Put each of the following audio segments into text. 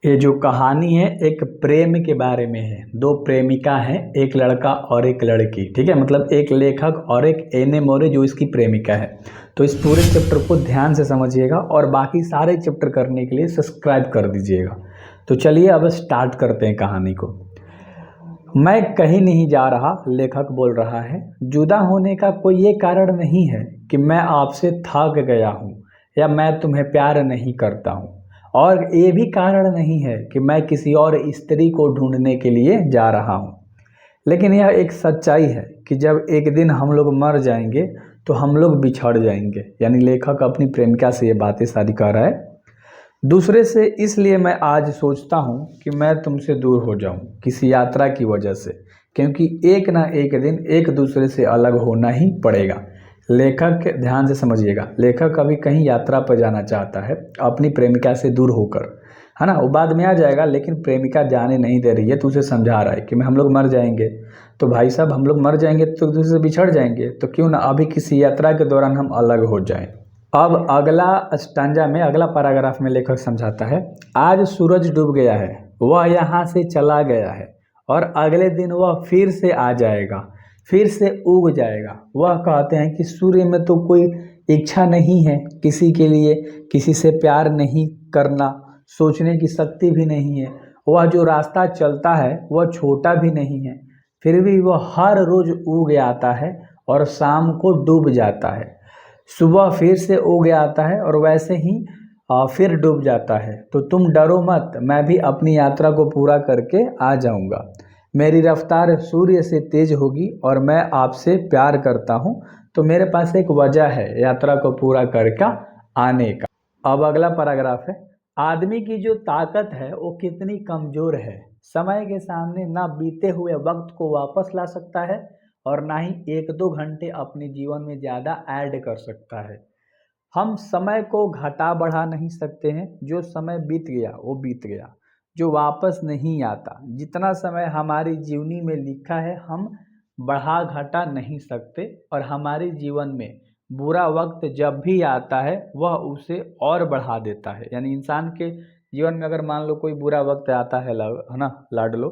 ये जो कहानी है एक प्रेम के बारे में है। दो प्रेमिका हैं, एक लड़का और एक लड़की। ठीक है, मतलब एक लेखक और एक एने मोरे जो इसकी प्रेमिका है। तो इस पूरे चैप्टर को ध्यान से समझिएगा और बाकी सारे चैप्टर करने के लिए सब्सक्राइब कर दीजिएगा। तो चलिए अब स्टार्ट करते हैं कहानी को। मैं कहीं नहीं जा रहा, लेखक बोल रहा है। जुदा होने का कोई ये कारण नहीं है कि मैं आपसे थक गया हूँ या मैं तुम्हें प्यार नहीं करता हूँ, और ये भी कारण नहीं है कि मैं किसी और स्त्री को ढूंढने के लिए जा रहा हूँ। लेकिन यह एक सच्चाई है कि जब एक दिन हम लोग मर जाएंगे तो हम लोग बिछड़ जाएंगे। यानी लेखक अपनी प्रेमिका से ये बातें सारी कह रहा है। दूसरे से इसलिए मैं आज सोचता हूँ कि मैं तुमसे दूर हो जाऊँ किसी यात्रा की वजह से, क्योंकि एक ना एक दिन एक दूसरे से अलग होना ही पड़ेगा। लेखक ध्यान से समझिएगा, लेखक अभी कहीं यात्रा पर जाना चाहता है अपनी प्रेमिका से दूर होकर, है ना। वो बाद में आ जाएगा, लेकिन प्रेमिका जाने नहीं दे रही है। तो उसे समझा रहा है कि हम लोग मर जाएंगे तो भाई साहब, हम लोग मर जाएंगे तो एक दूसरे से बिछड़ जाएंगे, तो क्यों ना अभी किसी यात्रा के दौरान हम अलग हो जाएं। अब अगला स्टैंजा में, अगला पैराग्राफ में लेखक समझाता है, आज सूरज डूब गया है, वह यहाँ से चला गया है और अगले दिन वह फिर से आ जाएगा, फिर से उग जाएगा। वह कहते हैं कि सूर्य में तो कोई इच्छा नहीं है किसी के लिए, किसी से प्यार नहीं करना, सोचने की शक्ति भी नहीं है। वह जो रास्ता चलता है वह छोटा भी नहीं है, फिर भी वह हर रोज उग आता है और शाम को डूब जाता है। सुबह फिर से उग आता है और वैसे ही फिर डूब जाता है। तो तुम डरो मत, मैं भी अपनी यात्रा को पूरा करके आ जाऊंगा। मेरी रफ्तार सूर्य से तेज होगी और मैं आपसे प्यार करता हूँ, तो मेरे पास एक वजह है यात्रा को पूरा करके आने का। अब अगला पैराग्राफ है, आदमी की जो ताकत है वो कितनी कमजोर है। समय के सामने ना बीते हुए वक्त को वापस ला सकता है और ना ही एक दो घंटे अपने जीवन में ज़्यादा ऐड कर सकता है। हम समय को घटा बढ़ा नहीं सकते हैं। जो समय बीत गया वो बीत गया, जो वापस नहीं आता। जितना समय हमारी जीवनी में लिखा है हम बढ़ा घटा नहीं सकते, और हमारे जीवन में बुरा वक्त जब भी आता है वह उसे और बढ़ा देता है। यानी इंसान के जीवन में अगर मान लो कोई बुरा वक्त आता है, है ना, लाडलो,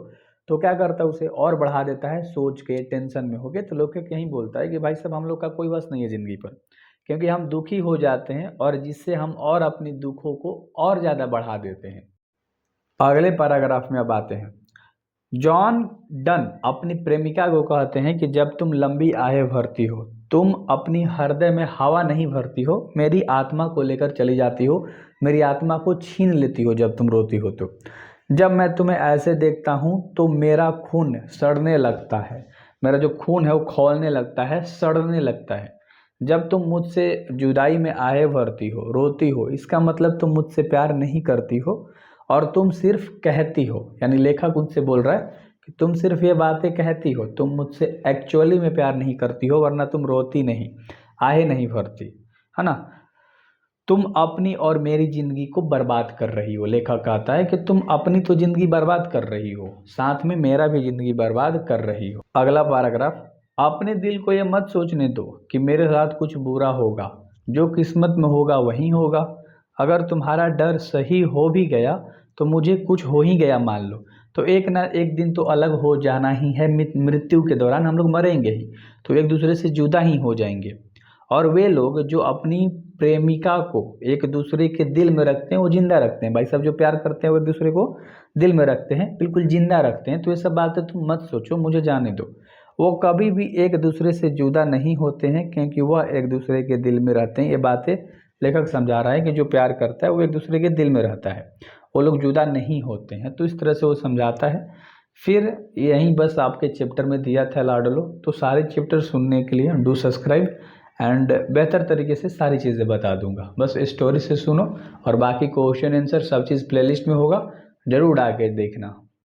तो क्या करता है उसे और बढ़ा देता है। सोच के टेंशन में हो गए तो लोग यही बोलता है कि भाई साहब हम लोग का कोई बस नहीं है ज़िंदगी पर, क्योंकि हम दुखी हो जाते हैं और जिससे हम और अपनी दुखों को और ज़्यादा बढ़ा देते हैं। अगले पैराग्राफ में अब आते हैं। जॉन डन अपनी प्रेमिका को कहते हैं कि जब तुम लंबी आहें भरती हो, तुम अपनी हृदय में हवा नहीं भरती हो, मेरी आत्मा को लेकर चली जाती हो, मेरी आत्मा को छीन लेती हो जब तुम रोती हो। तो जब मैं तुम्हें ऐसे देखता हूँ तो मेरा खून सड़ने लगता है, मेरा जो खून है वो खौलने लगता है, सड़ने लगता है। जब तुम मुझसे जुदाई में आहें भरती हो, रोती हो, इसका मतलब तुम मुझसे प्यार नहीं करती हो और तुम सिर्फ कहती हो। यानी लेखक उनसे बोल रहा है कि तुम सिर्फ ये बातें कहती हो, तुम मुझसे एक्चुअली में प्यार नहीं करती हो, वरना तुम रोती नहीं, आहें नहीं भरती, है ना। तुम अपनी और मेरी जिंदगी को बर्बाद कर रही हो। लेखक कहता है कि तुम अपनी तो जिंदगी बर्बाद कर रही हो, साथ में मेरा भी जिंदगी बर्बाद कर रही हो। अगला पैराग्राफ, अपने दिल को ये मत सोचने दो कि मेरे साथ कुछ बुरा होगा, जो किस्मत में होगा वही होगा। अगर तुम्हारा डर सही हो भी गया तो मुझे कुछ हो ही गया मान लो, तो एक ना एक दिन तो अलग हो जाना ही है। मृत्यु के दौरान हम लोग मरेंगे ही, तो एक दूसरे से जुदा ही हो जाएंगे। और वे लोग जो अपनी प्रेमिका को एक दूसरे के दिल में रखते हैं वो जिंदा रखते हैं। भाई साहब जो प्यार करते हैं वो एक दूसरे को दिल में रखते हैं, बिल्कुल जिंदा रखते हैं। तो ये सब बातें तुम मत सोचो, मुझे जाने दो। वो कभी भी एक दूसरे से जुदा नहीं होते हैं, क्योंकि वह एक दूसरे के दिल में रहते हैं। ये बातें लेखक समझा रहा है कि जो प्यार करता है वो एक दूसरे के दिल में रहता है, वो लोग जुदा नहीं होते हैं। तो इस तरह से वो समझाता है। फिर यहीं बस आपके चैप्टर में दिया था लाडलो। तो सारे चैप्टर सुनने के लिए डू सब्सक्राइब एंड बेहतर तरीके से सारी चीज़ें बता दूंगा। बस स्टोरी से सुनो और बाकी क्वेश्चन आंसर सब चीज़ प्लेलिस्ट में होगा, ज़रूर आके देखना।